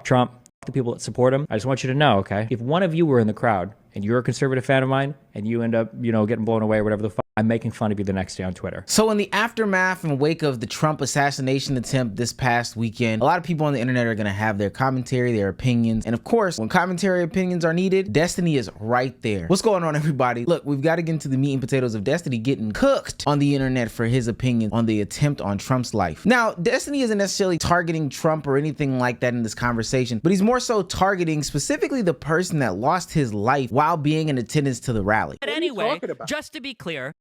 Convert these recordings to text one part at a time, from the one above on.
Trump, the people that support him. I just want you to know, okay? If one of you were in the crowd and you're a conservative fan of mine and you end up, getting blown away or whatever the fuck, I'm making fun of you the next day on Twitter. So in the aftermath and wake of the Trump assassination attempt this past weekend, a lot of people on the internet are going to have their commentary, their opinions. And of course, when commentary opinions are needed, Destiny is right there. What's going on, everybody? Look, we've got to get into the meat and potatoes of Destiny getting cooked on the internet for his opinion on the attempt on Trump's life. Now, Destiny isn't necessarily targeting Trump or anything like that in this conversation, but he's more so targeting specifically the person that lost his life while being in attendance to the rally. But anyway, just to be clear,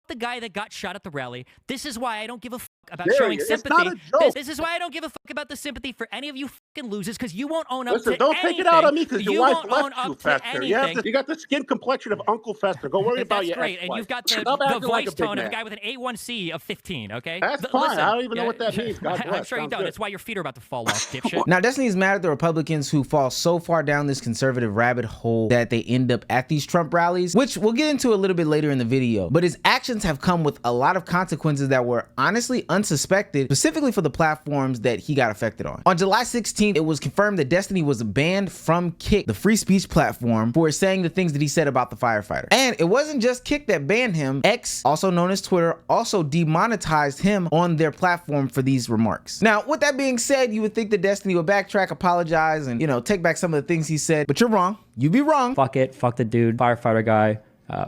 the guy that got shot at the rally. This is why I don't give a fuck about showing sympathy. This is why I don't give a fuck about the sympathy for any of you fucking losers, because you won't own up to anything. Don't take it out on me because your wife left you, Fester. You got the skin complexion of Uncle Fester. Go worry about your ex-wife. And you've got the voice tone of a guy with an A1C of 15, okay? That's fine. Listen, I don't even know what that means. God bless. I'm sure you don't. That's why your feet are about to fall off, dipshit. Now, Destiny is mad at the Republicans who fall so far down this conservative rabbit hole that they end up at these Trump rallies, which we'll get into a little bit later in the video. But his actions have come with a lot of consequences that were honestly unsuspected, specifically for the platforms that he got affected on. On July 16th, it was confirmed that Destiny was banned from Kick, the free speech platform, for saying the things that he said about the firefighter. And it wasn't just Kick that banned him. X, also known as Twitter, also demonetized him on their platform for these remarks. Now, with that being said, you would think that Destiny would backtrack, apologize, and, take back some of the things he said, but you're wrong. You'd be wrong. Fuck it. Fuck the dude, firefighter guy.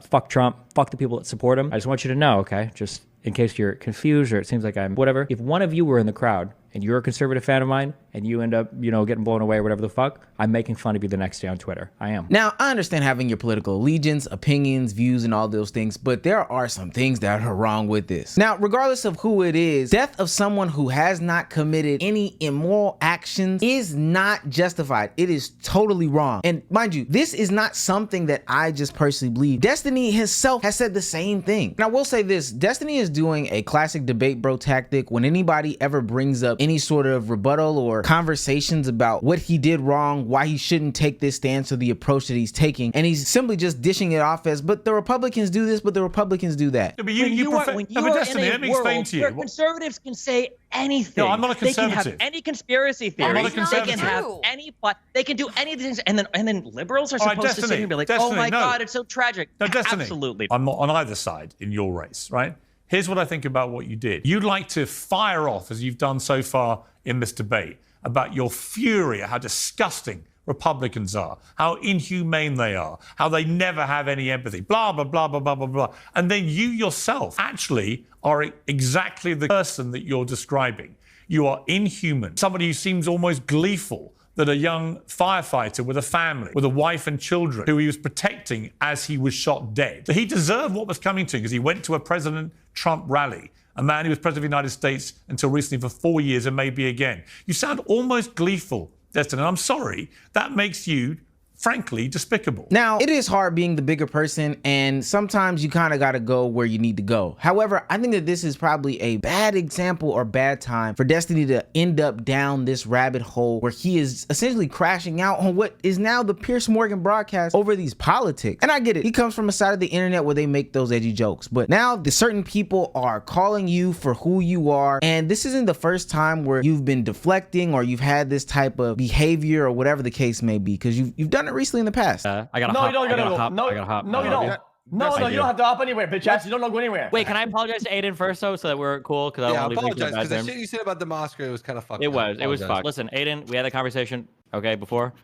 Fuck Trump, fuck the people that support him. I just want you to know, okay? Just in case you're confused or it seems like I'm whatever. If one of you were in the crowd and you're a conservative fan of mine and you end up, getting blown away or whatever the fuck, I'm making fun of you the next day on Twitter. I am. Now, I understand having your political allegiance, opinions, views, and all those things, but there are some things that are wrong with this. Now, regardless of who it is, death of someone who has not committed any immoral actions is not justified. It is totally wrong. And mind you, this is not something that I just personally believe. Destiny himself has said the same thing. And I will say this, Destiny is doing a classic debate bro tactic when anybody ever brings up any sort of rebuttal or conversations about what he did wrong, why he shouldn't take this stance or the approach that he's taking, and he's simply just dishing it off as, but the Republicans do this, but the Republicans do that. Yeah, but when you are in a world where conservatives can say anything. No, I'm not a conservative. They can have any conspiracy theories. I'm not a conservative. They can have any plot. They can do any of these things, and then liberals are supposed to sit here and be like, oh my God, it's so tragic. No, Destiny. Absolutely. I'm not on either side in your race, right? Here's what I think about what you did. You'd like to fire off, as you've done so far in this debate, about your fury at how disgusting Republicans are, how inhumane they are, how they never have any empathy, blah, blah, blah, blah, blah, blah, blah. And then you yourself actually are exactly the person that you're describing. You are inhuman, somebody who seems almost gleeful that a young firefighter with a family, with a wife and children, who he was protecting as he was shot dead. So he deserved what was coming to him because he went to a President Trump rally, a man who was president of the United States until recently for 4 years and maybe again. You sound almost gleeful, Destin, and I'm sorry, that makes you frankly despicable. Now, it is hard being the bigger person, and sometimes you kind of got to go where you need to go. However, I think that this is probably a bad example or bad time for Destiny to end up down this rabbit hole where he is essentially crashing out on what is now the Piers Morgan broadcast over these politics. And I get it. He comes from a side of the internet where they make those edgy jokes, but now the certain people are calling you for who you are, and this isn't the first time where you've been deflecting or you've had this type of behavior or whatever the case may be, because you've done it recently in the past. I gotta hop. No, you don't. I gotta hop. No, I gotta hop. no, you don't. No, you don't have to hop anywhere, bitch ass. You don't go anywhere. Wait, can I apologize to Aiden first, though, so that we're cool? Because Yeah, I I don't want to leave apologize, you because the shit you said about the Oscar, was kind of fucked It up. was fucked. Listen, Aiden, we had that conversation, okay, before.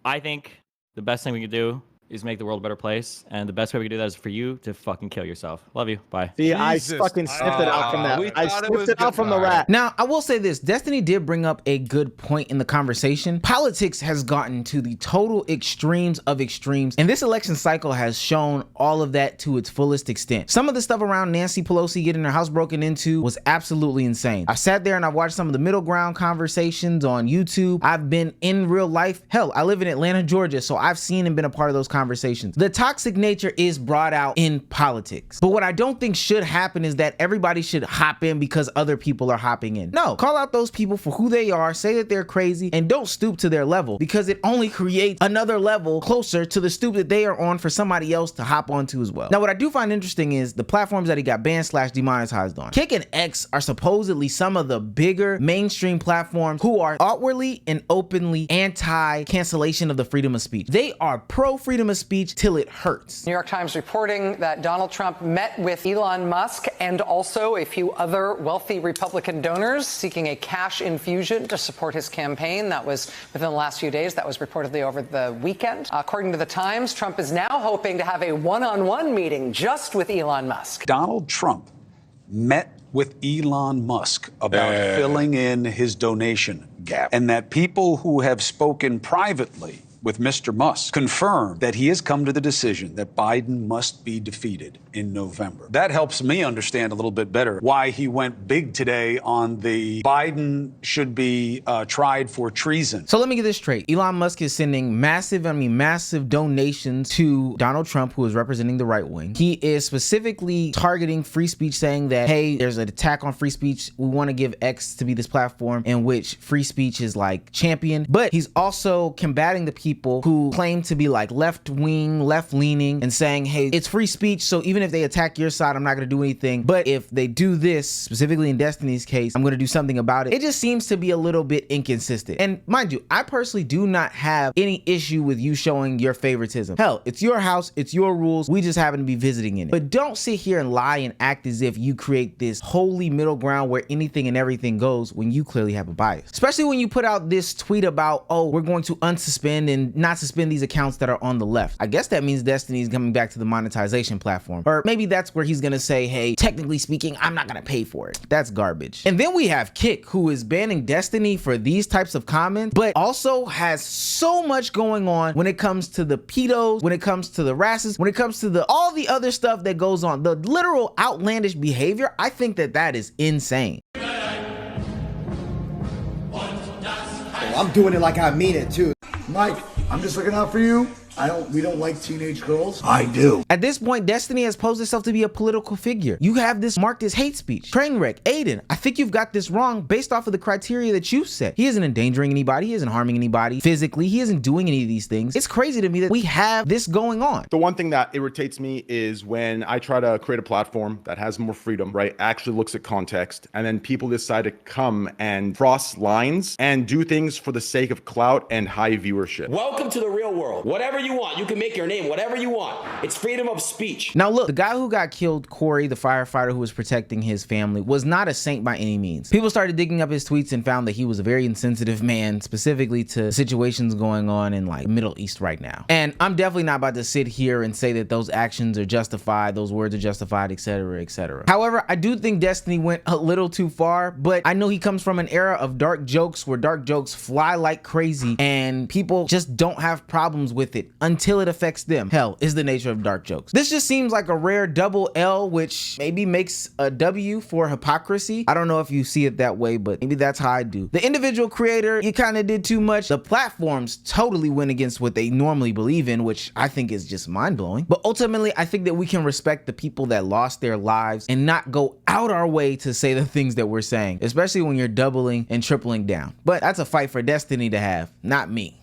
I think the best thing we can do is make the world a better place, and the best way we can do that is for you to fucking kill yourself. Love you. Bye. See, Jesus. I fucking sniffed it out from that. I thought it sniffed was it out from the good. rat. Now, I will say this, Destiny did bring up a good point in the conversation. Politics has gotten to the total extremes of extremes, and this election cycle has shown all of that to its fullest extent. Some of the stuff around Nancy Pelosi getting her house broken into was absolutely insane. I sat there and I watched some of the middle ground conversations on YouTube. I've been in real life. Hell, I live in Atlanta, Georgia, so I've seen and been a part of those conversations. The toxic nature is brought out in politics. But what I don't think should happen is that everybody should hop in because other people are hopping in. No, call out those people for who they are, say that they're crazy, and don't stoop to their level, because it only creates another level closer to the stoop that they are on for somebody else to hop onto as well. Now, what I do find interesting is the platforms that he got banned / demonetized on. Kick and X are supposedly some of the bigger mainstream platforms who are outwardly and openly anti-cancellation of the freedom of speech. They are pro-freedom of speech till it hurts. New York Times reporting that Donald Trump met with Elon Musk and also a few other wealthy Republican donors seeking a cash infusion to support his campaign. That was within the last few days. That was reportedly over the weekend. According to the Times, Trump is now hoping to have a one-on-one meeting just with Elon Musk. Donald Trump met with Elon Musk about filling in his donation gap, and that people who have spoken privately with Mr. Musk confirmed that he has come to the decision that Biden must be defeated in November. That helps me understand a little bit better why he went big today on the Biden should be tried for treason. So let me get this straight. Elon Musk is sending massive donations to Donald Trump, who is representing the right wing. He is specifically targeting free speech, saying that, hey, there's an attack on free speech. We want to give X to be this platform in which free speech is like championed. But he's also combating the people who claim to be like left-wing, left-leaning, and saying, hey, it's free speech, so even if they attack your side, I'm not going to do anything. But if they do this, specifically in Destiny's case, I'm going to do something about it. It just seems to be a little bit inconsistent. And mind you, I personally do not have any issue with you showing your favoritism. Hell, it's your house, it's your rules. We just happen to be visiting in it. But don't sit here and lie and act as if you create this holy middle ground where anything and everything goes when you clearly have a bias. Especially when you put out this tweet about, oh, we're going to unsuspend and not suspend these accounts that are on the left. I guess that means Destiny is coming back to the monetization platform. Or maybe that's where he's gonna say, hey, technically speaking, I'm not gonna pay for it. That's garbage. And then we have Kick, who is banning Destiny for these types of comments, but also has so much going on when it comes to the pedos, when it comes to the rasses, when it comes to all the other stuff that goes on, the literal outlandish behavior. I think that is insane. I'm doing it like I mean it too. Mike, I'm just looking out for you. We don't like teenage girls. I do. At this point, Destiny has posed itself to be a political figure. You have this marked as hate speech. Trainwreck, Aiden, I think you've got this wrong based off of the criteria that you set. He isn't endangering anybody. He isn't harming anybody physically. He isn't doing any of these things. It's crazy to me that we have this going on. The one thing that irritates me is when I try to create a platform that has more freedom, right? Actually looks at context, and then people decide to come and cross lines and do things for the sake of clout and high viewership. Welcome to the real world. Whatever you want. You can make your name whatever you want. It's freedom of speech. Now look, the guy who got killed, Corey, the firefighter who was protecting his family, was not a saint by any means. People started digging up his tweets and found that he was a very insensitive man, specifically to situations going on in like the Middle East right now. And I'm definitely not about to sit here and say that those actions are justified, those words are justified, etc., etc. However, I do think Destiny went a little too far, but I know he comes from an era of dark jokes where dark jokes fly like crazy and people just don't have problems with it until it affects them. Hell, is the nature of dark jokes. This just seems like a rare double L, which maybe makes a W for hypocrisy. I don't know if you see it that way, but maybe that's how I do. The individual creator, you kind of did too much. The platforms totally went against what they normally believe in, which I think is just mind-blowing. But ultimately, I think that we can respect the people that lost their lives and not go out our way to say the things that we're saying, especially when you're doubling and tripling down. But that's a fight for Destiny to have, not me.